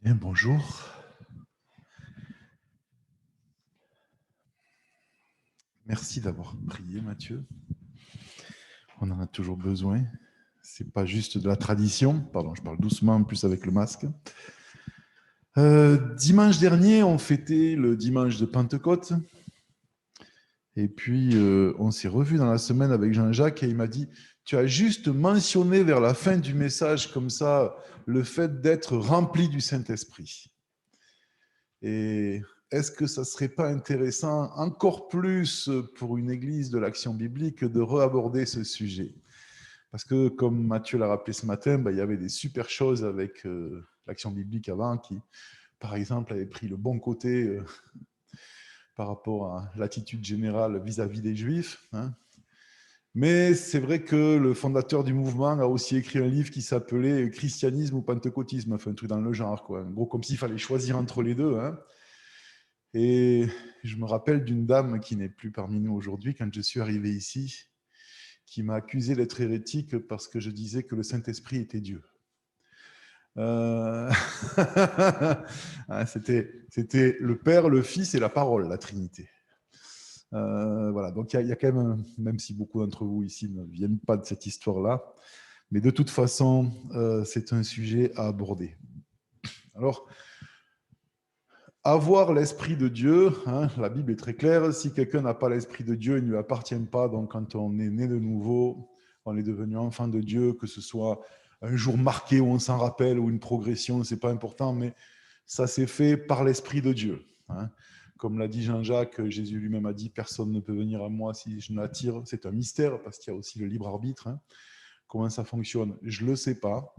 Bien, bonjour. Merci d'avoir prié, Mathieu. On en a toujours besoin. C'est pas juste de la tradition. Pardon, je parle doucement, en plus avec le masque. Dimanche dernier, on fêtait le dimanche de Pentecôte. Et puis, on s'est revu dans la semaine avec Jean-Jacques et il m'a dit, tu as juste mentionné vers la fin du message comme ça le fait d'être rempli du Saint-Esprit. Et est-ce que ça ne serait pas intéressant, encore plus pour une église de l'Action biblique, de reaborder ce sujet? Parce que, comme Mathieu l'a rappelé ce matin, il y avait des super choses avec l'Action biblique avant, qui, par exemple, avait pris le bon côté par rapport à l'attitude générale vis-à-vis des Juifs. Hein. Mais c'est vrai que le fondateur du mouvement a aussi écrit un livre qui s'appelait Christianisme ou Pentecôtisme, enfin un truc dans le genre, quoi. En gros, comme s'il fallait choisir entre les deux. Hein. Et je me rappelle d'une dame qui n'est plus parmi nous aujourd'hui, quand je suis arrivé ici, qui m'a accusé d'être hérétique parce que je disais que le Saint-Esprit était Dieu. C'était le Père, le Fils et la parole, la Trinité. Voilà, donc il y a quand même, même si beaucoup d'entre vous ici ne viennent pas de cette histoire-là, mais de toute façon, c'est un sujet à aborder. Alors, avoir l'Esprit de Dieu, hein, la Bible est très claire, si quelqu'un n'a pas l'Esprit de Dieu, il ne lui appartient pas. Donc quand on est né de nouveau, on est devenu enfant de Dieu, que ce soit un jour marqué où on s'en rappelle ou une progression, ce n'est pas important, mais ça s'est fait par l'Esprit de Dieu. Hein. Comme l'a dit Jean-Jacques, Jésus lui-même a dit, personne ne peut venir à moi si je ne l'attire. C'est un mystère parce qu'il y a aussi le libre arbitre. Hein. Comment ça fonctionne, je ne le sais pas.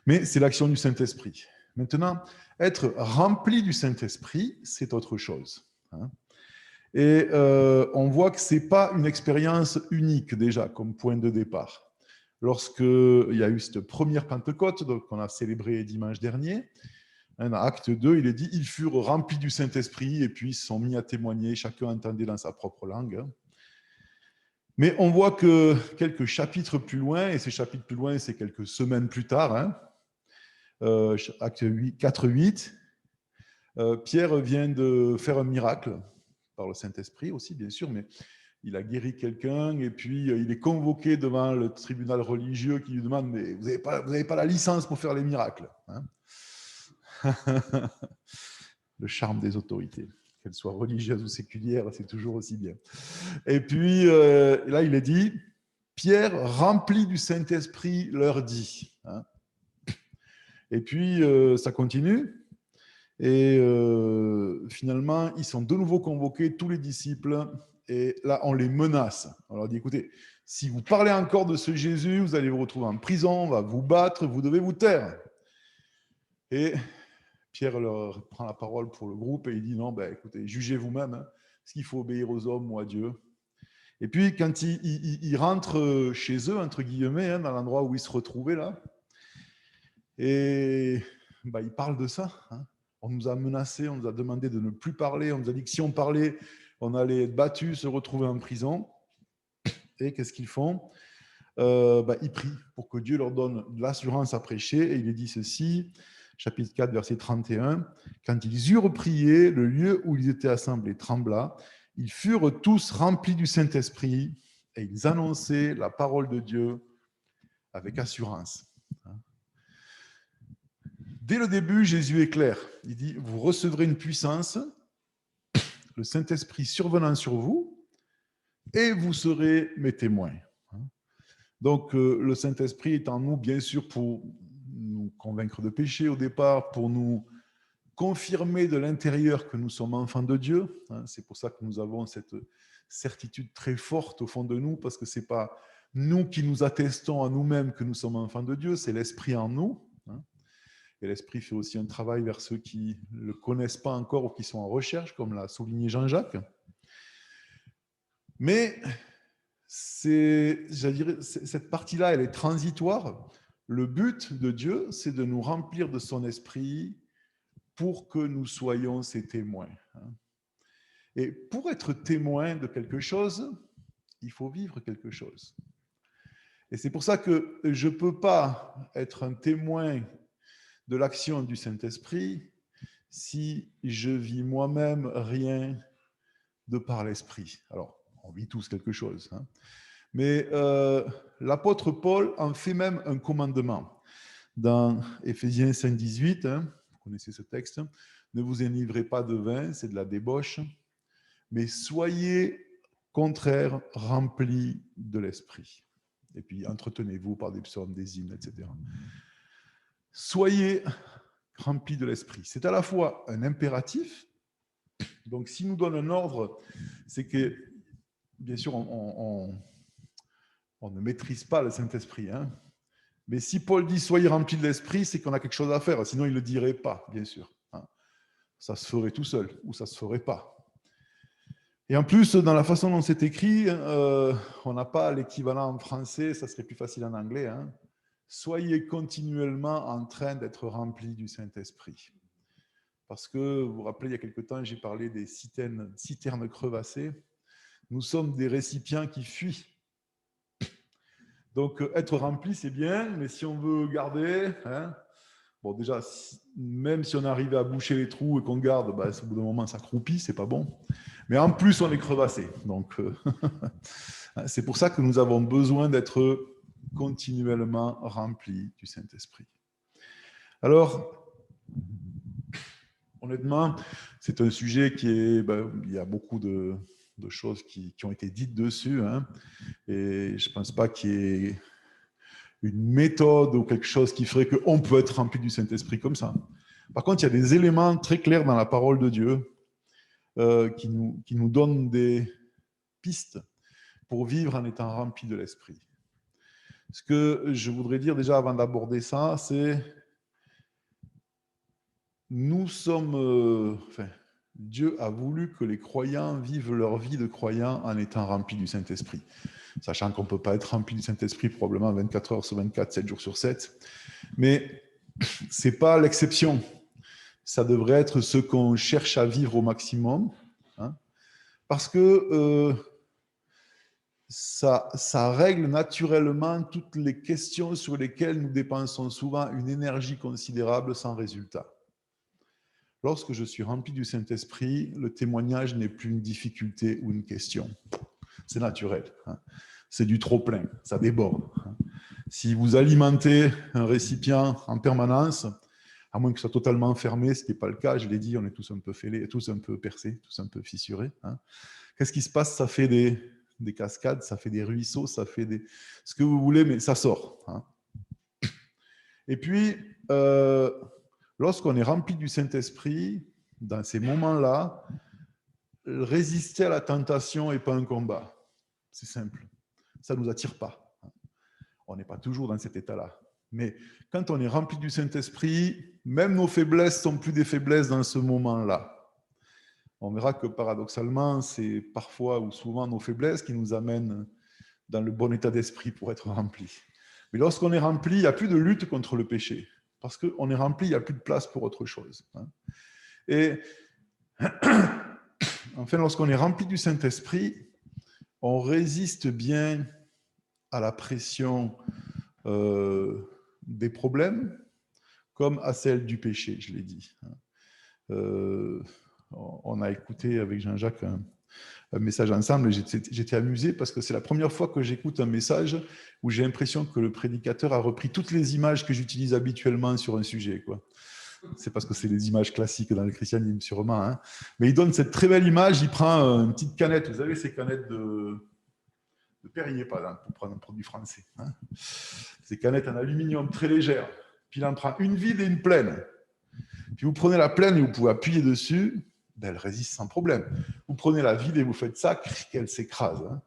Mais c'est l'action du Saint-Esprit. Maintenant, être rempli du Saint-Esprit, c'est autre chose. Hein. Et on voit que ce n'est pas une expérience unique déjà comme point de départ. Lorsqu'il y a eu cette première Pentecôte, qu'on a célébrée dimanche dernier, hein, dans Acte 2, il est dit « Ils furent remplis du Saint-Esprit et puis se sont mis à témoigner, chacun entendait dans sa propre langue. Hein. » Mais on voit que quelques chapitres plus loin, et ces chapitres plus loin, c'est quelques semaines plus tard, hein, acte 4-8, Pierre vient de faire un miracle, par le Saint-Esprit aussi, bien sûr, mais il a guéri quelqu'un et puis il est convoqué devant le tribunal religieux qui lui demande « Mais vous n'avez pas la licence pour faire les miracles hein ?» Le charme des autorités, qu'elles soient religieuses ou séculières, c'est toujours aussi bien. Et puis là, il est dit « Pierre, rempli du Saint-Esprit, leur dit hein ». Et puis, ça continue. Et finalement, ils sont de nouveau convoqués, tous les disciples, et là, on les menace. On leur dit, écoutez, si vous parlez encore de ce Jésus, vous allez vous retrouver en prison, on va vous battre, vous devez vous taire. Et Pierre leur prend la parole pour le groupe et il dit, non, ben, écoutez, jugez vous-même, hein, est-ce qu'il faut obéir aux hommes ou à Dieu? Et puis, quand ils rentrent chez eux, entre guillemets, hein, dans l'endroit où ils se retrouvaient là, et bah, ils parlent de ça. Hein. On nous a menacés, on nous a demandé de ne plus parler, on nous a dit que si on parlait, on allait être battus, se retrouver en prison. Et qu'est-ce qu'ils font ils prient pour que Dieu leur donne de l'assurance à prêcher. Et il est dit ceci, chapitre 4, verset 31, « Quand ils eurent prié, le lieu où ils étaient assemblés trembla. Ils furent tous remplis du Saint-Esprit et ils annonçaient la parole de Dieu avec assurance. » Dès le début, Jésus est clair. Il dit, vous recevrez une puissance, le Saint-Esprit survenant sur vous, et vous serez mes témoins. Donc, le Saint-Esprit est en nous, bien sûr, pour nous convaincre de péché au départ, pour nous confirmer de l'intérieur que nous sommes enfants de Dieu. C'est pour ça que nous avons cette certitude très forte au fond de nous, parce que ce n'est pas nous qui nous attestons à nous-mêmes que nous sommes enfants de Dieu, c'est l'Esprit en nous. Et l'Esprit fait aussi un travail vers ceux qui ne le connaissent pas encore ou qui sont en recherche, comme l'a souligné Jean-Jacques. Mais cette partie-là, elle est transitoire. Le but de Dieu, c'est de nous remplir de son Esprit pour que nous soyons ses témoins. Et pour être témoin de quelque chose, il faut vivre quelque chose. Et c'est pour ça que je ne peux pas être un témoin de l'action du Saint-Esprit si je vis moi-même rien de par l'Esprit. Alors, on vit tous quelque chose, hein. Mais l'apôtre Paul en fait même un commandement. Dans Éphésiens 5, 18, hein, vous connaissez ce texte, ne vous enivrez pas de vin, c'est de la débauche, mais soyez contraire, remplis de l'Esprit. Et puis entretenez-vous par des psaumes, des hymnes, etc. Soyez remplis de l'Esprit. C'est à la fois un impératif, donc s'il nous donne un ordre, c'est que, bien sûr, on ne maîtrise pas le Saint-Esprit, hein. Mais si Paul dit « soyez remplis de l'Esprit », c'est qu'on a quelque chose à faire, sinon il ne le dirait pas, bien sûr, hein. Ça se ferait tout seul, ou ça ne se ferait pas. Et en plus, dans la façon dont c'est écrit, on n'a pas l'équivalent en français, ça serait plus facile en anglais, hein. Soyez continuellement en train d'être remplis du Saint-Esprit. Parce que, vous vous rappelez, il y a quelque temps, j'ai parlé des citernes crevassées. Nous sommes des récipients qui fuient. Donc, être rempli, c'est bien, mais si on veut garder, hein, bon, déjà, même si on arrive à boucher les trous et qu'on garde, bah, au bout d'un moment, ça croupit, c'est pas bon. Mais en plus, on est crevassé. Donc, c'est pour ça que nous avons besoin d'être continuellement remplis du Saint-Esprit. Alors, honnêtement, c'est un sujet qui est... Ben, il y a beaucoup de choses qui ont été dites dessus, hein, et je ne pense pas qu'il y ait une méthode ou quelque chose qui ferait qu'on peut être rempli du Saint-Esprit comme ça. Par contre, il y a des éléments très clairs dans la parole de Dieu qui nous donnent des pistes pour vivre en étant rempli de l'Esprit. Ce que je voudrais dire déjà avant d'aborder ça, c'est nous sommes... Dieu a voulu que les croyants vivent leur vie de croyants en étant remplis du Saint-Esprit. Sachant qu'on ne peut pas être rempli du Saint-Esprit probablement 24 heures sur 24, 7 jours sur 7. Mais ce n'est pas l'exception. Ça devrait être ce qu'on cherche à vivre au maximum, hein, parce que ça règle naturellement toutes les questions sur lesquelles nous dépensons souvent une énergie considérable sans résultat. Lorsque je suis rempli du Saint-Esprit, le témoignage n'est plus une difficulté ou une question. C'est naturel, hein. C'est du trop-plein, ça déborde, hein. Si vous alimentez un récipient en permanence, à moins que ce soit totalement fermé, ce qui n'est pas le cas, je l'ai dit, on est tous un peu fêlés, tous un peu percés, tous un peu fissurés, hein. Qu'est-ce qui se passe? Ça fait des cascades, ça fait des ruisseaux, ça fait ce que vous voulez, mais ça sort, hein. Et puis, lorsqu'on est rempli du Saint-Esprit, dans ces moments-là, résister à la tentation n'est pas un combat. C'est simple. Ça ne nous attire pas. On n'est pas toujours dans cet état-là. Mais quand on est rempli du Saint-Esprit, même nos faiblesses ne sont plus des faiblesses dans ce moment-là. On verra que paradoxalement, c'est parfois ou souvent nos faiblesses qui nous amènent dans le bon état d'esprit pour être remplis. Mais lorsqu'on est rempli, il n'y a plus de lutte contre le péché. Parce qu'on est rempli, il n'y a plus de place pour autre chose, hein. Et enfin, lorsqu'on est rempli du Saint-Esprit, on résiste bien à la pression des problèmes comme à celle du péché, je l'ai dit. On a écouté avec Jean-Jacques un message ensemble et j'étais amusé parce que c'est la première fois que j'écoute un message où j'ai l'impression que le prédicateur a repris toutes les images que j'utilise habituellement sur un sujet, quoi. C'est parce que c'est des images classiques dans le christianisme, sûrement, hein. Mais il donne cette très belle image, il prend une petite canette, vous savez, ces canettes de Perrier, par exemple, pour prendre un produit français, hein. Ces canettes en aluminium très légères. Puis il en prend une vide et une pleine. Puis vous prenez la pleine et vous pouvez appuyer dessus, ben elle résiste sans problème. Vous prenez la vide et vous faites ça, qu'elle s'écrase, hein.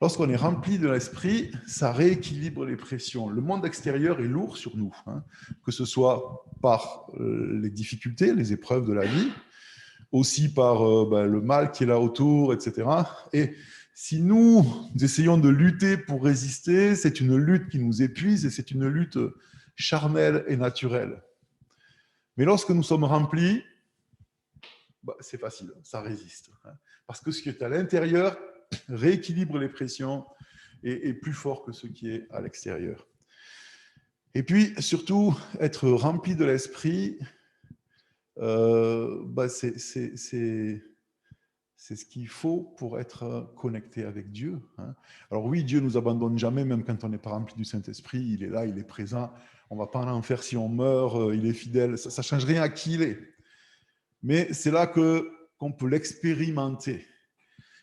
Lorsqu'on est rempli de l'esprit, ça rééquilibre les pressions. Le monde extérieur est lourd sur nous, hein, que ce soit par les difficultés, les épreuves de la vie, aussi par le mal qui est là autour, etc. Et si nous essayons de lutter pour résister, c'est une lutte qui nous épuise et c'est une lutte charnelle et naturelle. Mais lorsque nous sommes remplis, c'est facile, ça résiste, hein, parce que ce qui est à l'intérieur rééquilibre les pressions et est plus fort que ce qui est à l'extérieur. Et puis, surtout, être rempli de l'esprit, c'est ce qu'il faut pour être connecté avec Dieu. Hein. Alors oui, Dieu ne nous abandonne jamais, même quand on n'est pas rempli du Saint-Esprit. Il est là, il est présent. On ne va pas en enfer si on meurt, il est fidèle. Ça ne change rien à qui il est. Mais c'est là qu'on peut l'expérimenter.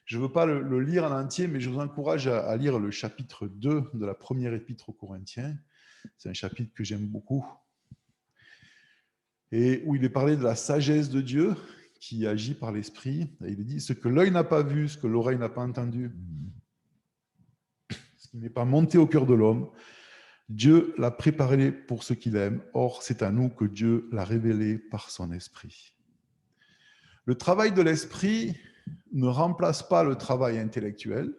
Je ne veux pas le lire en entier, mais je vous encourage à lire le chapitre 2 de la première épître aux Corinthiens. C'est un chapitre que j'aime beaucoup. Et où il est parlé de la sagesse de Dieu qui agit par l'esprit. Et il dit, ce que l'œil n'a pas vu, ce que l'oreille n'a pas entendu, ce qui n'est pas monté au cœur de l'homme, Dieu l'a préparé pour ceux qu'il aime. Or, c'est à nous que Dieu l'a révélé par son esprit. Le travail de l'esprit ne remplace pas le travail intellectuel,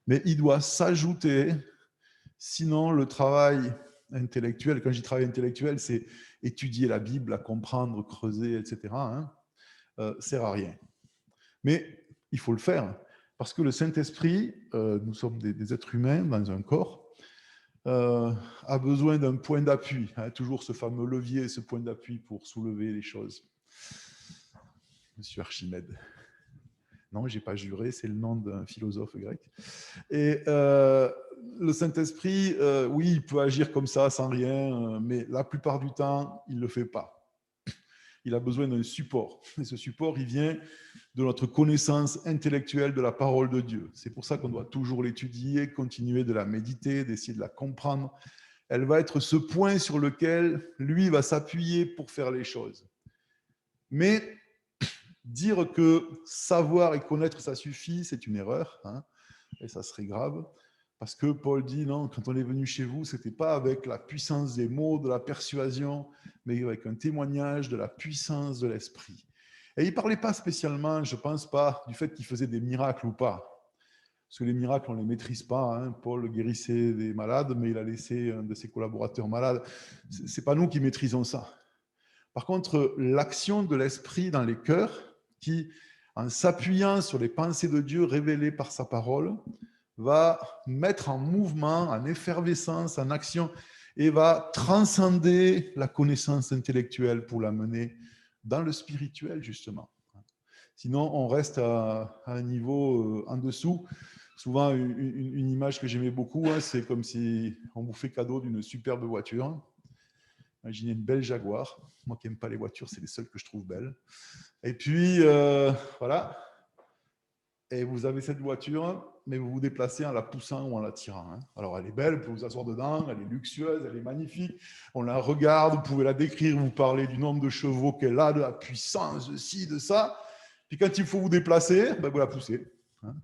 mais il doit s'ajouter, sinon le travail intellectuel, quand je dis travail intellectuel, c'est étudier la Bible, la comprendre, creuser, etc., sert à rien. Mais il faut le faire, parce que le Saint-Esprit, nous sommes des êtres humains dans un corps, a besoin d'un point d'appui, hein, toujours ce fameux levier, ce point d'appui pour soulever les choses. Monsieur Archimède. Non, je n'ai pas juré, c'est le nom d'un philosophe grec. Et le Saint-Esprit, oui, il peut agir comme ça, sans rien, mais la plupart du temps, il ne le fait pas. Il a besoin d'un support. Et ce support, il vient de notre connaissance intellectuelle de la parole de Dieu. C'est pour ça qu'on doit toujours l'étudier, continuer de la méditer, d'essayer de la comprendre. Elle va être ce point sur lequel lui va s'appuyer pour faire les choses. Mais dire que savoir et connaître, ça suffit, c'est une erreur, hein, et ça serait grave. Parce que Paul dit, non, quand on est venu chez vous, ce n'était pas avec la puissance des mots, de la persuasion, mais avec un témoignage de la puissance de l'esprit. Et il ne parlait pas spécialement, je ne pense pas, du fait qu'il faisait des miracles ou pas. Parce que les miracles, on ne les maîtrise pas. Hein. Paul guérissait des malades, mais il a laissé un de ses collaborateurs malade. Ce n'est pas nous qui maîtrisons ça. Par contre, l'action de l'esprit dans les cœurs, qui, en s'appuyant sur les pensées de Dieu révélées par sa parole, va mettre en mouvement, en effervescence, en action, et va transcender la connaissance intellectuelle pour la mener dans le spirituel, justement. Sinon, on reste à un niveau en dessous. Souvent, une image que j'aimais beaucoup, hein, c'est comme si on vous fait cadeau d'une superbe voiture. Imaginez une belle Jaguar. Moi qui n'aime pas les voitures, c'est les seules que je trouve belles. Et puis, voilà. Et vous avez cette voiture, mais vous vous déplacez en la poussant ou en la tirant. Hein. Alors, elle est belle, vous pouvez vous asseoir dedans, elle est luxueuse, elle est magnifique. On la regarde, vous pouvez la décrire, vous parlez du nombre de chevaux qu'elle a, de la puissance, de ci, de ça. Puis quand il faut vous déplacer, ben vous la poussez. Hein.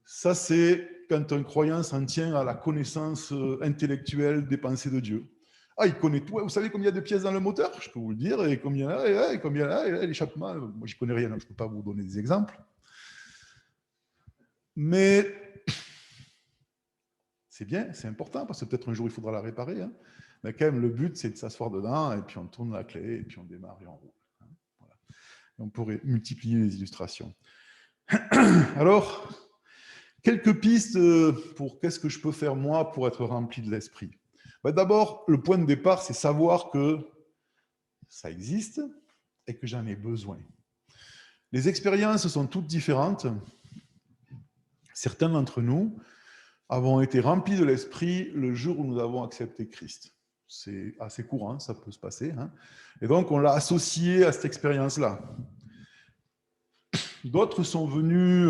Ça, c'est quand un croyant s'en tient à la connaissance intellectuelle des pensées de Dieu. Ah, il connaît tout. Vous savez combien il y a de pièces dans le moteur? Je peux vous le dire. Et combien il y en a, et combien il y en a, et l'échappement. Moi, je ne connais rien, donc je ne peux pas vous donner des exemples. Mais c'est bien, c'est important, parce que peut-être un jour, il faudra la réparer. Hein. Mais quand même, le but, c'est de s'asseoir dedans, et puis on tourne la clé, et puis on démarre et on roule. Hein. Voilà. Et on pourrait multiplier les illustrations. Alors, quelques pistes pour qu'est-ce que je peux faire, moi, pour être rempli de l'esprit. Ben, d'abord, le point de départ, c'est savoir que ça existe et que j'en ai besoin. Les expériences sont toutes différentes. Certains d'entre nous avons été remplis de l'esprit le jour où nous avons accepté Christ. C'est assez courant, ça peut se passer. Hein. Et donc, on l'a associé à cette expérience-là. D'autres sont venus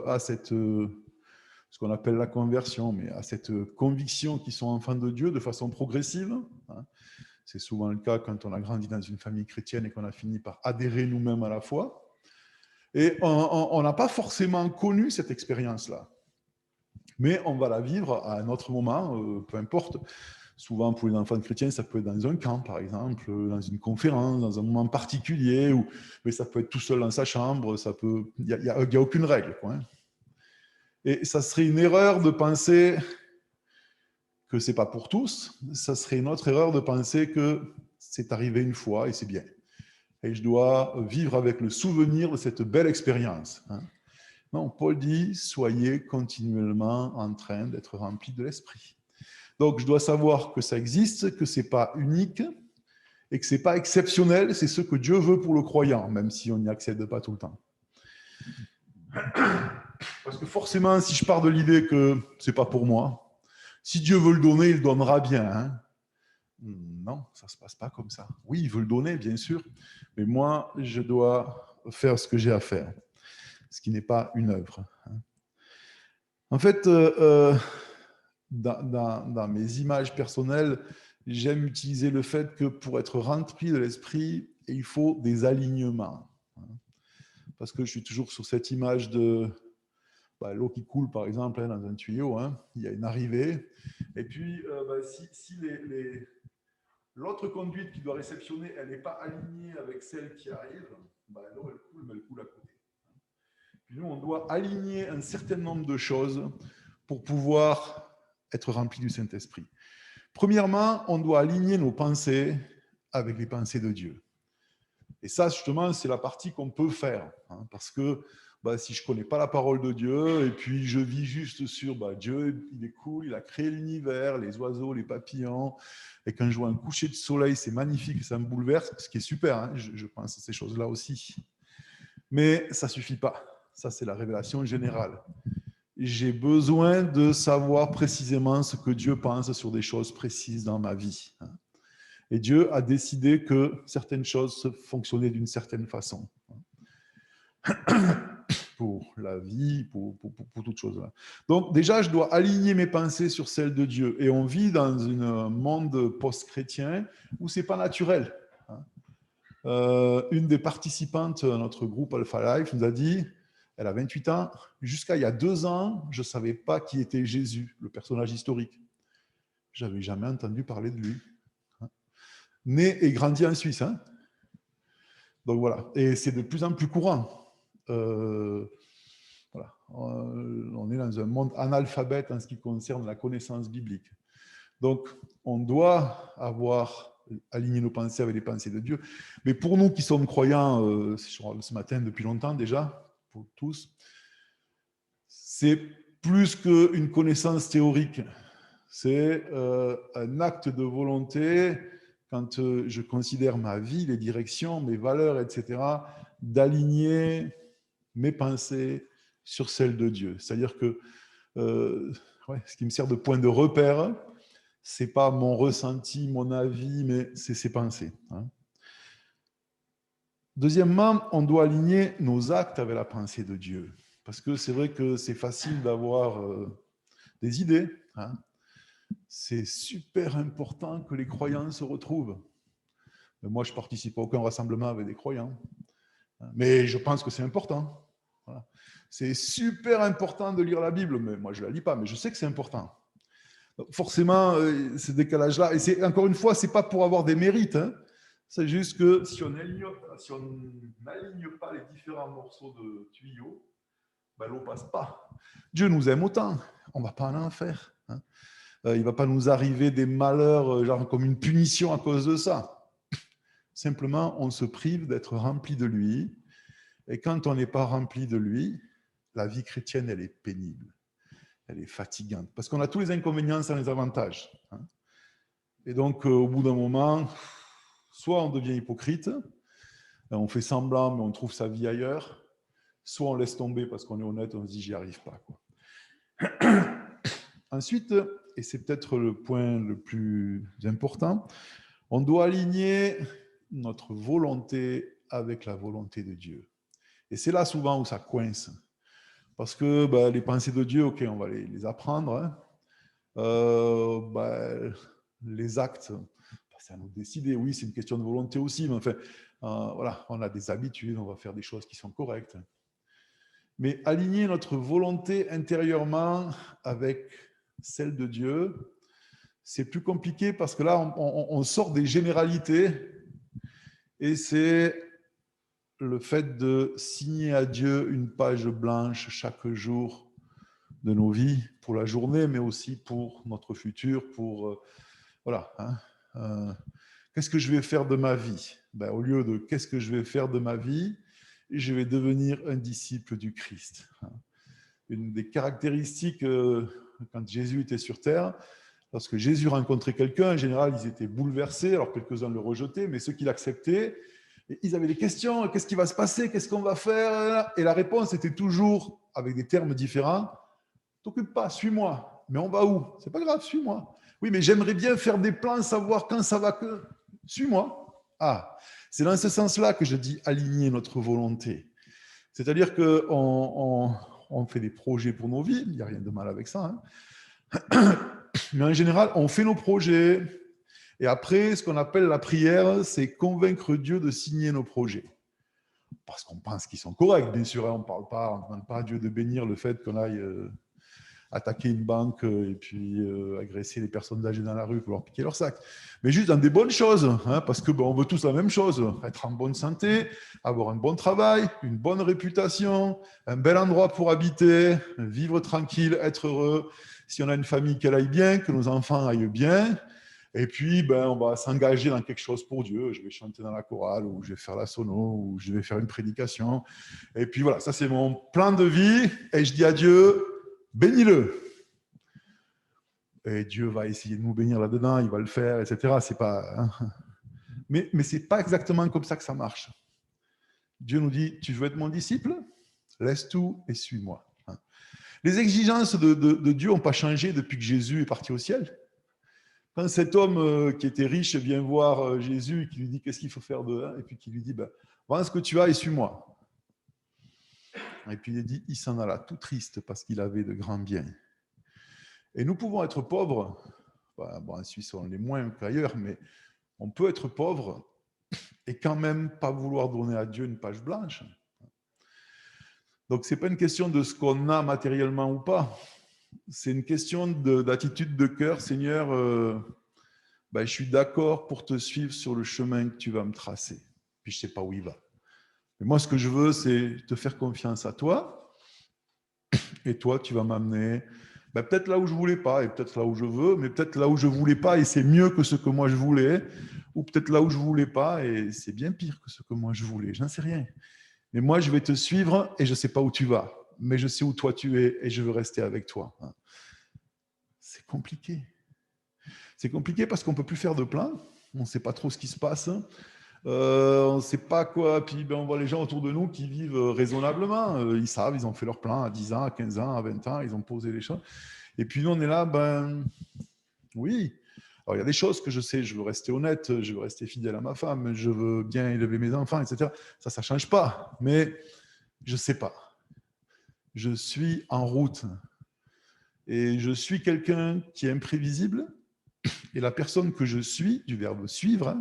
à cette, ce qu'on appelle la conversion, mais à cette conviction qu'ils sont enfants de Dieu de façon progressive. Hein. C'est souvent le cas quand on a grandi dans une famille chrétienne et qu'on a fini par adhérer nous-mêmes à la foi. Et on n'a pas forcément connu cette expérience-là. Mais on va la vivre à un autre moment, peu importe. Souvent, pour les enfants chrétiens, ça peut être dans un camp, par exemple, dans une conférence, dans un moment particulier, mais ça peut être tout seul dans sa chambre, il n'y a aucune règle. Quoi, hein. Et ça serait une erreur de penser que ce n'est pas pour tous, ça serait une autre erreur de penser que c'est arrivé une fois et c'est bien. Et je dois vivre avec le souvenir de cette belle expérience. Hein. Non, Paul dit, soyez continuellement en train d'être remplis de l'esprit. Donc, je dois savoir que ça existe, que ce n'est pas unique et que ce n'est pas exceptionnel. C'est ce que Dieu veut pour le croyant, même si on n'y accède pas tout le temps. Parce que forcément, si je pars de l'idée que ce n'est pas pour moi, si Dieu veut le donner, il le donnera bien. Hein. Non, ça ne se passe pas comme ça. Oui, il veut le donner, bien sûr, mais moi, je dois faire ce que j'ai à faire, ce qui n'est pas une œuvre. En fait, dans mes images personnelles, j'aime utiliser le fait que pour être rempli de l'esprit, il faut des alignements. Parce que je suis toujours sur cette image de l'eau qui coule, par exemple, dans un tuyau. Il y a une arrivée. Et puis, si l'autre conduite qui doit réceptionner, elle n'est pas alignée avec celle qui arrive, l'eau, elle coule, mais elle coule à côté. Puis nous, on doit aligner un certain nombre de choses pour pouvoir être rempli du Saint-Esprit. Premièrement, on doit aligner nos pensées avec les pensées de Dieu. Et ça, justement, c'est la partie qu'on peut faire. Parce que si je ne connais pas la parole de Dieu, et puis je vis juste sur Dieu, il est cool, il a créé l'univers, les oiseaux, les papillons, et quand je vois un coucher de soleil, c'est magnifique, ça me bouleverse, ce qui est super, je pense à ces choses-là aussi. Mais ça ne suffit pas. Ça, c'est la révélation générale. J'ai besoin de savoir précisément ce que Dieu pense sur des choses précises dans ma vie. Et Dieu a décidé que certaines choses fonctionnaient d'une certaine façon. Pour la vie, pour toutes choses. Donc déjà, je dois aligner mes pensées sur celles de Dieu. Et on vit dans un monde post-chrétien où ce n'est pas naturel. Une des participantes à notre groupe Alpha Life nous a dit, elle a 28 ans, jusqu'à il y a 2 ans, je ne savais pas qui était Jésus, le personnage historique. Je n'avais jamais entendu parler de lui. Né et grandi en Suisse. Donc voilà, et c'est de plus en plus courant. Voilà. On est dans un monde analphabète en ce qui concerne la connaissance biblique. Donc, on doit avoir aligné nos pensées avec les pensées de Dieu. Mais pour nous qui sommes croyants, ce matin depuis longtemps déjà, pour tous, c'est plus qu'une connaissance théorique. C'est un acte de volonté quand je considère ma vie, les directions, mes valeurs, etc., d'aligner mes pensées sur celles de Dieu. C'est-à-dire que ce qui me sert de point de repère, ce n'est pas mon ressenti, mon avis, mais c'est ses pensées. Deuxièmement, on doit aligner nos actes avec la pensée de Dieu. Parce que c'est vrai que c'est facile d'avoir des idées. C'est super important que les croyants se retrouvent. Mais moi, je ne participe à aucun rassemblement avec des croyants. Mais je pense que c'est important. Voilà. C'est super important de lire la Bible, mais moi je ne la lis pas, mais je sais que c'est important. Donc, forcément, ce décalage-là, et c'est, encore une fois, ce n'est pas pour avoir des mérites, c'est juste que si on n'aligne pas les différents morceaux de tuyaux, l'eau ne passe pas. Dieu nous aime autant, on ne va pas en enfer. Il ne va pas nous arriver des malheurs, genre comme une punition à cause de ça. Simplement, on se prive d'être rempli de lui, et quand on n'est pas rempli de lui, la vie chrétienne, elle est pénible, elle est fatigante, parce qu'on a tous les inconvénients sans les avantages. Et donc, au bout d'un moment, soit on devient hypocrite, on fait semblant, mais on trouve sa vie ailleurs, soit on laisse tomber parce qu'on est honnête, on se dit, j'y arrive pas. Ensuite, et c'est peut-être le point le plus important, on doit aligner notre volonté avec la volonté de Dieu. Et c'est là souvent où ça coince. Parce que les pensées de Dieu, ok, on va les apprendre. Les actes, c'est à nous de décider. Oui, c'est une question de volonté aussi, mais enfin, voilà, on a des habitudes, on va faire des choses qui sont correctes. Mais aligner notre volonté intérieurement avec celle de Dieu, c'est plus compliqué parce que là, on sort des généralités et c'est le fait de signer à Dieu une page blanche chaque jour de nos vies, pour la journée, mais aussi pour notre futur, pour... voilà. Qu'est-ce que je vais faire de ma vie? Au lieu de qu'est-ce que je vais faire de ma vie, je vais devenir un disciple du Christ. Une des caractéristiques, quand Jésus était sur terre, Lorsque Jésus rencontrait quelqu'un, en général, ils étaient bouleversés, alors quelques-uns le rejetaient, mais ceux qui l'acceptaient, ils avaient des questions, qu'est-ce qui va se passer, qu'est-ce qu'on va faire? Et la réponse était toujours, avec des termes différents, t'occupe pas, suis-moi. Mais on va où? C'est pas grave, suis-moi. Oui, mais j'aimerais bien faire des plans, savoir quand ça va que. Suis-moi. Ah, c'est dans ce sens-là que je dis aligner notre volonté. C'est-à-dire qu'on fait des projets pour nos vies, il n'y a rien de mal avec ça. Mais en général, on fait nos projets. Et après, ce qu'on appelle la prière, c'est convaincre Dieu de signer nos projets. Parce qu'on pense qu'ils sont corrects, bien sûr. On ne demande pas à Dieu de bénir le fait qu'on aille attaquer une banque et puis agresser les personnes âgées dans la rue pour leur piquer leur sac. Mais juste dans des bonnes choses, parce que on veut tous la même chose, être en bonne santé, avoir un bon travail, une bonne réputation, un bel endroit pour habiter, vivre tranquille, être heureux. Si on a une famille qu'elle aille bien, que nos enfants aillent bien, et puis on va s'engager dans quelque chose pour Dieu. Je vais chanter dans la chorale, ou je vais faire la sono, ou je vais faire une prédication. Et puis voilà, ça c'est mon plan de vie, et je dis à Dieu, bénis-le. Et Dieu va essayer de nous bénir là-dedans, il va le faire, etc. C'est pas, mais c'est pas exactement comme ça que ça marche. Dieu nous dit, tu veux être mon disciple? Laisse tout et suis-moi. Les exigences de Dieu n'ont pas changé depuis que Jésus est parti au ciel. Quand cet homme qui était riche vient voir Jésus et qui lui dit qu'est-ce qu'il faut faire et puis qui lui dit, vends ce que tu as et suis-moi. Et puis il dit, il s'en alla tout triste parce qu'il avait de grands biens. Et nous pouvons être pauvres, en Suisse on l'est moins qu'ailleurs, mais on peut être pauvre et quand même pas vouloir donner à Dieu une page blanche. Donc ce n'est pas une question de ce qu'on a matériellement ou pas, c'est une question d'attitude de cœur. Seigneur, je suis d'accord pour te suivre sur le chemin que tu vas me tracer, puis je ne sais pas où il va. Mais moi, ce que je veux, c'est te faire confiance à toi, et toi, tu vas m'amener peut-être là où je ne voulais pas, et peut-être là où je veux, mais peut-être là où je ne voulais pas, et c'est mieux que ce que moi je voulais, ou peut-être là où je ne voulais pas, et c'est bien pire que ce que moi je voulais, je n'en sais rien. Mais moi, je vais te suivre, et je ne sais pas où tu vas, mais je sais où toi tu es, et je veux rester avec toi. C'est compliqué. C'est compliqué parce qu'on ne peut plus faire de plan, on ne sait pas trop ce qui se passe, on ne sait pas quoi, puis on voit les gens autour de nous qui vivent raisonnablement, ils savent, ils ont fait leur plan à 10 ans, à 15 ans, à 20 ans, ils ont posé les choses, et puis nous on est là, oui, alors il y a des choses que je sais, je veux rester honnête, je veux rester fidèle à ma femme, je veux bien élever mes enfants, etc. Ça ne change pas, mais je ne sais pas. Je suis en route, et je suis quelqu'un qui est imprévisible, et la personne que je suis, du verbe suivre,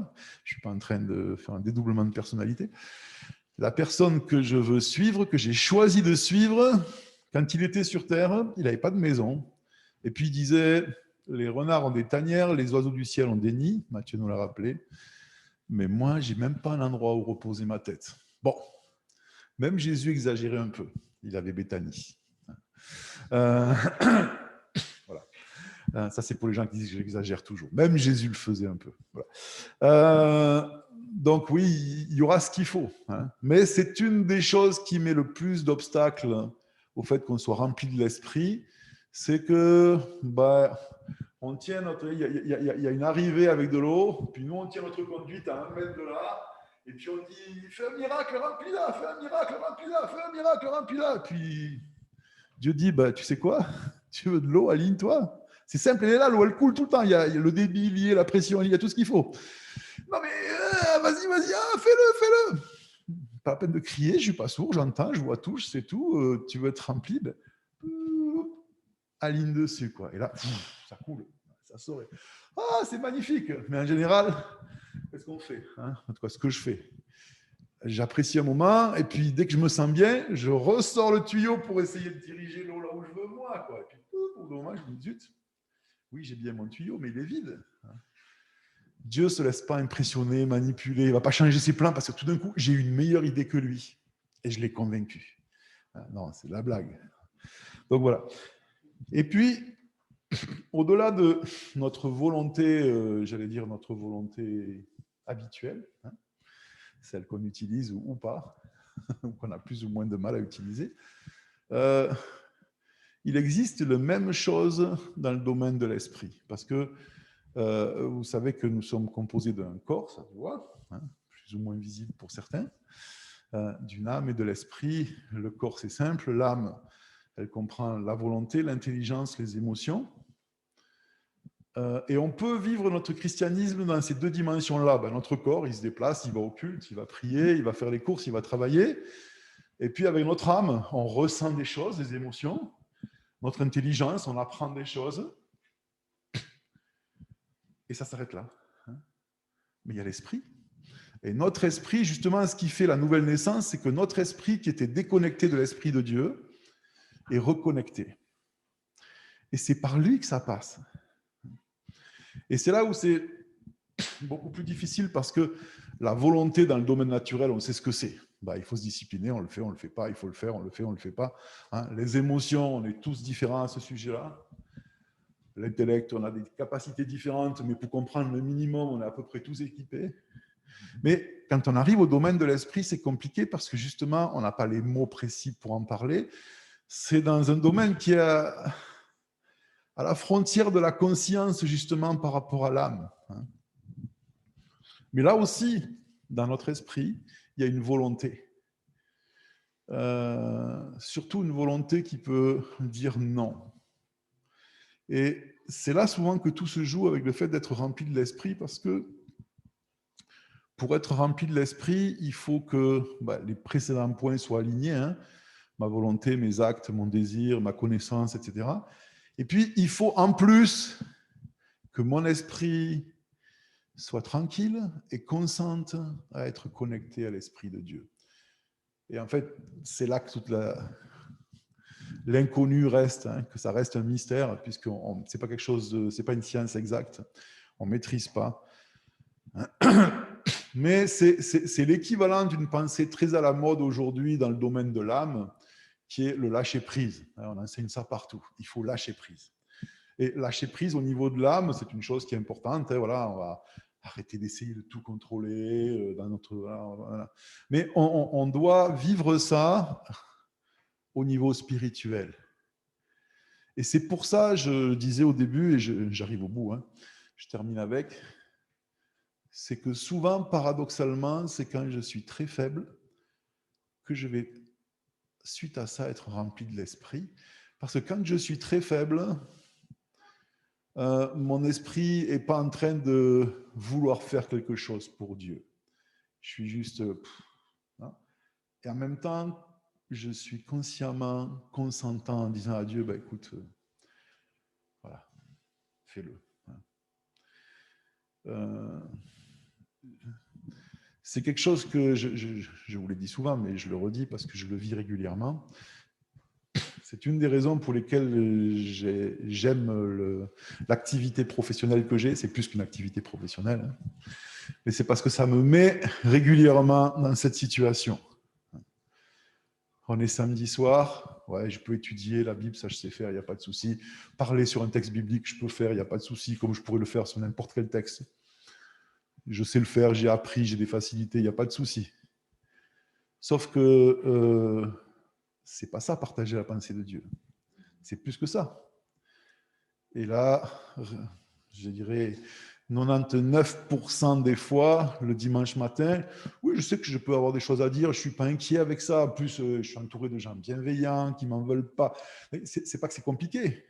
je ne suis pas en train de faire un dédoublement de personnalité, la personne que je veux suivre, que j'ai choisi de suivre, quand il était sur Terre, il n'avait pas de maison. Et puis il disait, les renards ont des tanières, les oiseaux du ciel ont des nids, Matthieu nous l'a rappelé, mais moi, je n'ai même pas un endroit où reposer ma tête. Bon, même Jésus exagérait un peu, il avait Béthanie. Voilà. Ça, c'est pour les gens qui disent que j'exagère toujours. Même Jésus le faisait un peu. Voilà. Donc oui, il y aura ce qu'il faut. Mais c'est une des choses qui met le plus d'obstacles au fait qu'on soit rempli de l'esprit, c'est que on tient notre, il y a une arrivée avec de l'eau, puis nous on tient notre conduite à 1 mètre de là, et puis on dit fais un miracle, remplis là, fais un miracle, remplis là, fais un miracle, remplis là. Puis Dieu dit tu sais quoi, tu veux de l'eau, aligne-toi. C'est simple, elle est là, l'eau elle coule tout le temps, il y a le débit lié, la pression, il y a tout ce qu'il faut. Non mais vas-y, fais-le. Pas la peine de crier, je suis pas sourd, j'entends, je vois tout, je sais tout. Tu veux être rempli, aligne dessus, quoi. Et là, ça coule, ça sort. Ah, c'est magnifique. Mais en général, qu'est-ce qu'on fait, En tout cas, ce que je fais, j'apprécie un moment, et puis dès que je me sens bien, je ressors le tuyau pour essayer de diriger l'eau là où je veux, moi, quoi. Et puis, au bout d'un moment, je me dis, zut, oui, j'ai bien mon tuyau, mais il est vide. Dieu ne se laisse pas impressionner, manipuler, il ne va pas changer ses plans parce que tout d'un coup, j'ai eu une meilleure idée que lui et je l'ai convaincu. Non, c'est de la blague. Donc voilà. Et puis, au-delà de notre volonté, j'allais dire notre volonté habituelle, celle qu'on utilise ou pas, ou qu'on a plus ou moins de mal à utiliser, il existe la même chose dans le domaine de l'esprit. Parce que vous savez que nous sommes composés d'un corps, ça se voit, hein, plus ou moins visible pour certains, d'une âme et de l'esprit. Le corps, c'est simple. L'âme, elle comprend la volonté, l'intelligence, les émotions. Et on peut vivre notre christianisme dans ces deux dimensions-là. Ben, notre corps, il se déplace, il va au culte, il va prier, il va faire les courses, il va travailler. Et puis avec notre âme, on ressent des choses, des émotions. Notre intelligence, on apprend des choses. Et ça s'arrête là. Mais il y a l'esprit. Et notre esprit, justement, ce qui fait la nouvelle naissance, c'est que notre esprit, qui était déconnecté de l'esprit de Dieu, est reconnecté. Et c'est par lui que ça passe. Et c'est là où c'est beaucoup plus difficile parce que la volonté dans le domaine naturel, on sait ce que c'est. Il faut se discipliner, on le fait pas, il faut le faire, on le fait, on le fait pas. Hein, les émotions, on est tous différents à ce sujet-là. L'intellect, on a des capacités différentes, mais pour comprendre le minimum, on est à peu près tous équipés. Mais quand on arrive au domaine de l'esprit, c'est compliqué parce que justement, on n'a pas les mots précis pour en parler. C'est dans un domaine qui est à la frontière de la conscience, justement, par rapport à l'âme. Mais là aussi, dans notre esprit, il y a une volonté. Surtout une volonté qui peut dire non. Et c'est là souvent que tout se joue avec le fait d'être rempli de l'esprit, parce que pour être rempli de l'esprit, il faut que les précédents points soient alignés, hein, ma volonté, mes actes, mon désir, ma connaissance, etc. Et puis, il faut en plus que mon esprit soit tranquille et consente à être connecté à l'esprit de Dieu. Et en fait, c'est là que toute l'inconnu reste, hein, que ça reste un mystère, puisque c'est pas quelque chose, c'est pas une science exacte, on maîtrise pas. Mais c'est l'équivalent d'une pensée très à la mode aujourd'hui dans le domaine de l'âme, qui est le lâcher-prise. On enseigne ça partout. Il faut lâcher prise. Et lâcher prise au niveau de l'âme, c'est une chose qui est importante. Voilà, on va arrêter d'essayer de tout contrôler dans notre. Voilà. Mais on doit vivre ça au niveau spirituel. Et c'est pour ça, je disais au début, et j'arrive au bout, hein, je termine avec, c'est que souvent, paradoxalement, c'est quand je suis très faible que je vais, suite à ça, être rempli de l'esprit. Parce que quand je suis très faible, mon esprit n'est pas en train de vouloir faire quelque chose pour Dieu. Je suis juste... hein. Et en même temps, je suis consciemment consentant en disant à Dieu, écoute, voilà, fais-le. C'est quelque chose que je vous l'ai dit souvent, mais je le redis parce que je le vis régulièrement. C'est une des raisons pour lesquelles j'aime l'activité professionnelle que j'ai. C'est plus qu'une activité professionnelle, hein. Mais c'est parce que ça me met régulièrement dans cette situation. On est samedi soir, ouais, je peux étudier la Bible, ça je sais faire, il n'y a pas de souci. Parler sur un texte biblique, je peux faire, il n'y a pas de souci, comme je pourrais le faire sur n'importe quel texte. Je sais le faire, j'ai appris, j'ai des facilités, il n'y a pas de souci. Sauf que c'est pas ça, partager la pensée de Dieu. C'est plus que ça. Et là, je dirais 99% des fois, le dimanche matin, oui, je sais que je peux avoir des choses à dire, je ne suis pas inquiet avec ça. En plus, je suis entouré de gens bienveillants qui ne m'en veulent pas. C'est pas que c'est compliqué,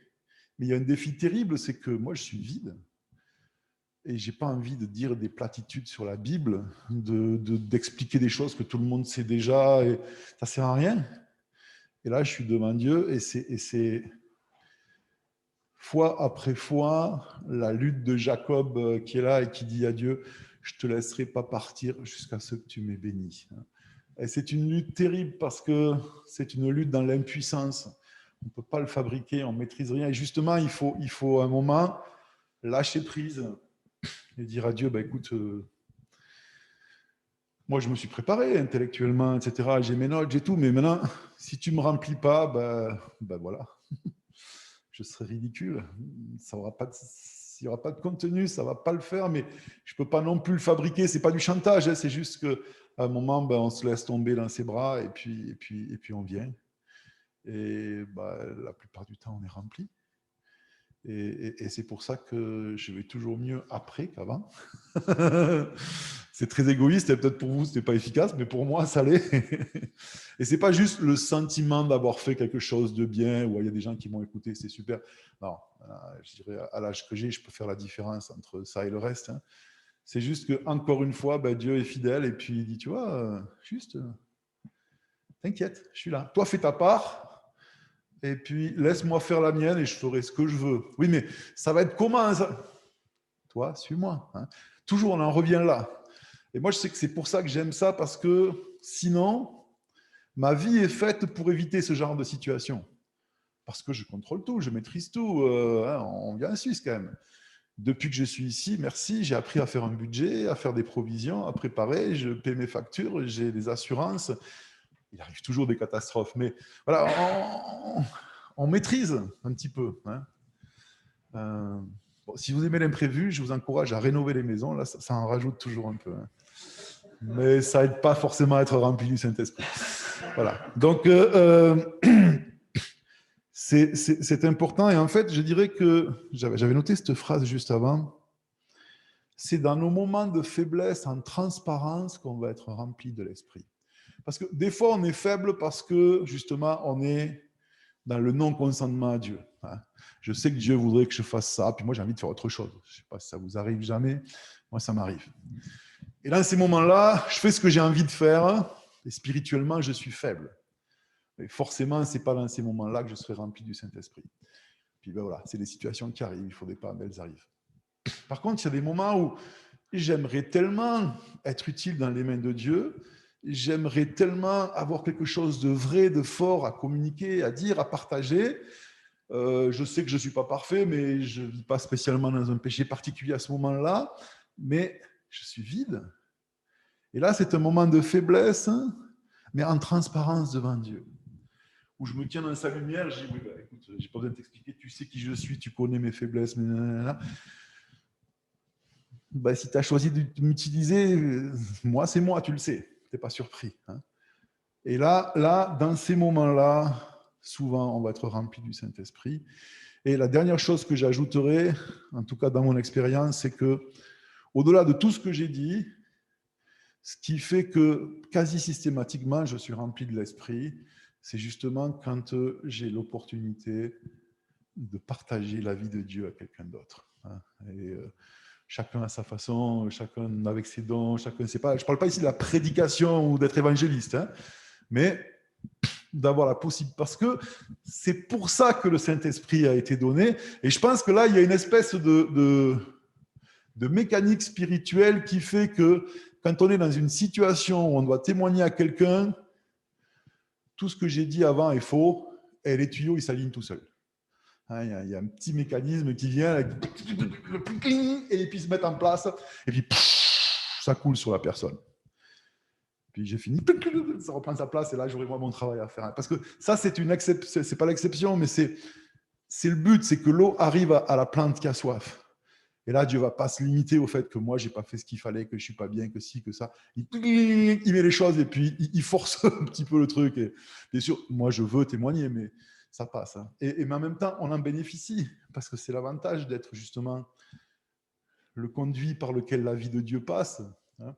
mais il y a un défi terrible, c'est que moi, je suis vide. Et je n'ai pas envie de dire des platitudes sur la Bible, d'expliquer des choses que tout le monde sait déjà, et ça ne sert à rien. Et là, je suis devant Dieu, et c'est fois après fois la lutte de Jacob qui est là et qui dit à Dieu, je ne te laisserai pas partir jusqu'à ce que tu m'aies béni. Et c'est une lutte terrible parce que c'est une lutte dans l'impuissance. On ne peut pas le fabriquer, on ne maîtrise rien. Et justement, il faut un moment lâcher prise et dire à Dieu, écoute, moi je me suis préparé intellectuellement, etc. J'ai mes notes, j'ai tout, mais maintenant, si tu ne me remplis pas, voilà. Je serai ridicule. Ça aura pas il n'y aura pas de contenu, ça ne va pas le faire, mais je ne peux pas non plus le fabriquer. Ce n'est pas du chantage, hein, c'est juste qu'à un moment, on se laisse tomber dans ses bras et puis on vient. Et la plupart du temps, on est rempli. Et c'est pour ça que je vais toujours mieux après qu'avant. C'est très égoïste, et peut-être pour vous, ce n'est pas efficace, mais pour moi, ça l'est. Et ce n'est pas juste le sentiment d'avoir fait quelque chose de bien, ou il y a des gens qui m'ont écouté, c'est super. Non, je dirais, à l'âge que j'ai, je peux faire la différence entre ça et le reste. Hein. C'est juste que, encore une fois, Dieu est fidèle, et puis il dit, tu vois, t'inquiète, je suis là. Toi, fais ta part, et puis laisse-moi faire la mienne, et je ferai ce que je veux. Oui, mais ça va être comment ça? Toi, suis-moi. Hein. Toujours, on en revient là. Et moi, je sais que c'est pour ça que j'aime ça, parce que sinon, ma vie est faite pour éviter ce genre de situation. Parce que je contrôle tout, je maîtrise tout. On vient en Suisse quand même. Depuis que je suis ici, merci, j'ai appris à faire un budget, à faire des provisions, à préparer, je paie mes factures, j'ai des assurances. Il arrive toujours des catastrophes, mais voilà, on maîtrise un petit peu. Hein. Bon, si vous aimez l'imprévu, je vous encourage à rénover les maisons. Là, ça en rajoute toujours un peu. Hein. Mais ça n'aide pas forcément à être rempli du Saint-Esprit. Voilà. Donc, c'est important. Et en fait, je dirais que j'avais noté cette phrase juste avant. C'est dans nos moments de faiblesse en transparence qu'on va être rempli de l'Esprit. Parce que des fois, on est faible parce que, justement, on est dans le non-consentement à Dieu. Hein. Je sais que Dieu voudrait que je fasse ça, puis moi, j'ai envie de faire autre chose. Je ne sais pas si ça vous arrive jamais. Moi, ça m'arrive. Et dans ces moments-là, je fais ce que j'ai envie de faire, et spirituellement, je suis faible. Et forcément, ce n'est pas dans ces moments-là que je serai rempli du Saint-Esprit. Puis voilà, c'est des situations qui arrivent, il ne faudrait pas, mais elles arrivent. Par contre, il y a des moments où j'aimerais tellement être utile dans les mains de Dieu, j'aimerais tellement avoir quelque chose de vrai, de fort à communiquer, à dire, à partager. Je sais que je ne suis pas parfait, mais je ne vis pas spécialement dans un péché particulier à ce moment-là, mais je suis vide. Et là, c'est un moment de faiblesse, hein, mais en transparence devant Dieu, où je me tiens dans sa lumière, je dis, oui, écoute, je n'ai pas besoin de t'expliquer, tu sais qui je suis, tu connais mes faiblesses, mais si tu as choisi de m'utiliser, moi, c'est moi, tu le sais, tu n'es pas surpris. Hein. Et là, dans ces moments-là, souvent, on va être rempli du Saint-Esprit. Et la dernière chose que j'ajouterai, en tout cas dans mon expérience, c'est que, au-delà de tout ce que j'ai dit, ce qui fait que quasi systématiquement, je suis rempli de l'Esprit, c'est justement quand j'ai l'opportunité de partager la vie de Dieu à quelqu'un d'autre. Hein. Et chacun à sa façon, chacun avec ses dons, chacun sait pas. Je ne parle pas ici de la prédication ou d'être évangéliste, hein, mais d'avoir la possibilité, parce que c'est pour ça que le Saint-Esprit a été donné. Et je pense que là, il y a une espèce de mécanique spirituelle qui fait que quand on est dans une situation où on doit témoigner à quelqu'un, tout ce que j'ai dit avant est faux, et les tuyaux, ils s'alignent tout seuls. Hein, il y a un petit mécanisme qui vient, et puis se met en place, et puis ça coule sur la personne. Puis j'ai fini, ça reprend sa place, et là, j'aurai moi mon travail à faire. Parce que ça, c'est une exception, c'est pas l'exception, mais c'est le but, c'est que l'eau arrive à la plante qui a soif. Et là, Dieu ne va pas se limiter au fait que moi, je n'ai pas fait ce qu'il fallait, que je ne suis pas bien, que ci, que ça. Il met les choses et puis il force un petit peu le truc. Et bien sûr, moi, je veux témoigner, mais ça passe. Hein. Mais en même temps, on en bénéficie parce que c'est l'avantage d'être justement le conduit par lequel la vie de Dieu passe. Hein.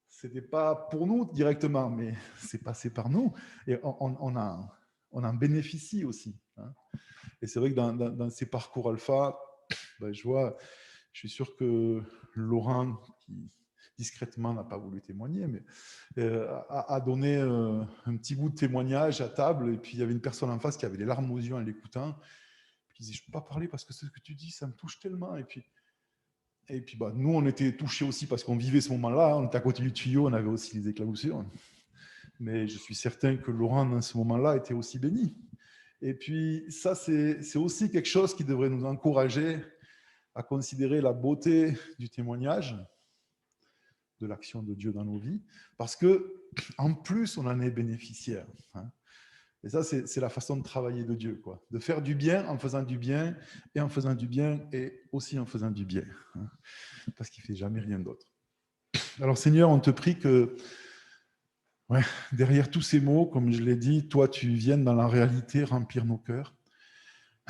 Ce n'était pas pour nous directement, mais c'est passé par nous. Et on en bénéficie aussi. Hein. Et c'est vrai que dans ces parcours alpha, je suis sûr que Laurent, qui discrètement n'a pas voulu témoigner, mais a donné un petit bout de témoignage à table, et puis il y avait une personne en face qui avait les larmes aux yeux en l'écoutant, qui disait, je ne peux pas parler parce que ce que tu dis, ça me touche tellement. Et puis nous, on était touchés aussi parce qu'on vivait ce moment-là, on était à côté du tuyau, on avait aussi les éclaboussures. Mais je suis certain que Laurent, dans ce moment-là, était aussi béni. Et puis ça, c'est aussi quelque chose qui devrait nous encourager à considérer la beauté du témoignage, de l'action de Dieu dans nos vies, parce que en plus, on en est bénéficiaire. Hein. Et ça, c'est la façon de travailler de Dieu, quoi. De faire du bien en faisant du bien, et en faisant du bien, et aussi en faisant du bien. Hein. Parce qu'il ne fait jamais rien d'autre. Alors Seigneur, on te prie que Ouais, derrière tous ces mots, comme je l'ai dit, toi, tu viennes dans la réalité remplir nos cœurs,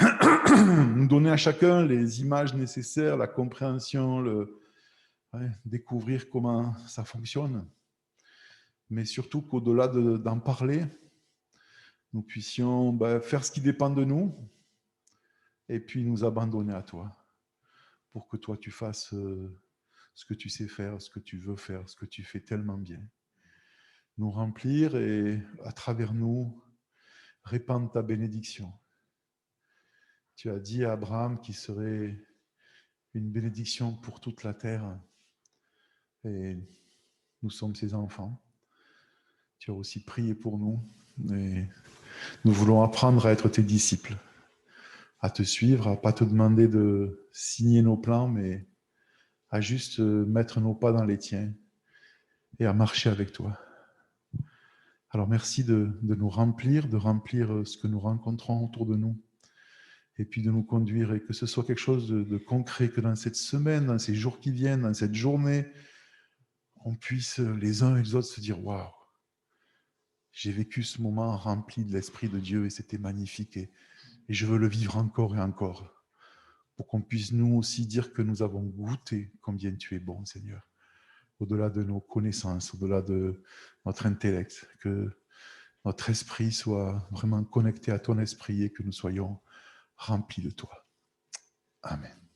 nous donner à chacun les images nécessaires, la compréhension, découvrir comment ça fonctionne, mais surtout qu'au-delà d'en parler, nous puissions faire ce qui dépend de nous et puis nous abandonner à toi pour que toi, tu fasses ce que tu sais faire, ce que tu veux faire, ce que tu fais tellement bien. Nous remplir et à travers nous, répandre ta bénédiction. Tu as dit à Abraham qu'il serait une bénédiction pour toute la terre et nous sommes ses enfants. Tu as aussi prié pour nous et nous voulons apprendre à être tes disciples, à te suivre, à ne pas te demander de signer nos plans, mais à juste mettre nos pas dans les tiens et à marcher avec toi. Alors merci de nous remplir, de remplir ce que nous rencontrons autour de nous et puis de nous conduire et que ce soit quelque chose de concret, que dans cette semaine, dans ces jours qui viennent, dans cette journée, on puisse les uns et les autres se dire « Waouh, j'ai vécu ce moment rempli de l'Esprit de Dieu et c'était magnifique et je veux le vivre encore et encore. » Pour qu'on puisse nous aussi dire que nous avons goûté combien tu es bon, Seigneur, au-delà de nos connaissances, au-delà de notre intellect, que notre esprit soit vraiment connecté à ton esprit et que nous soyons remplis de toi. Amen.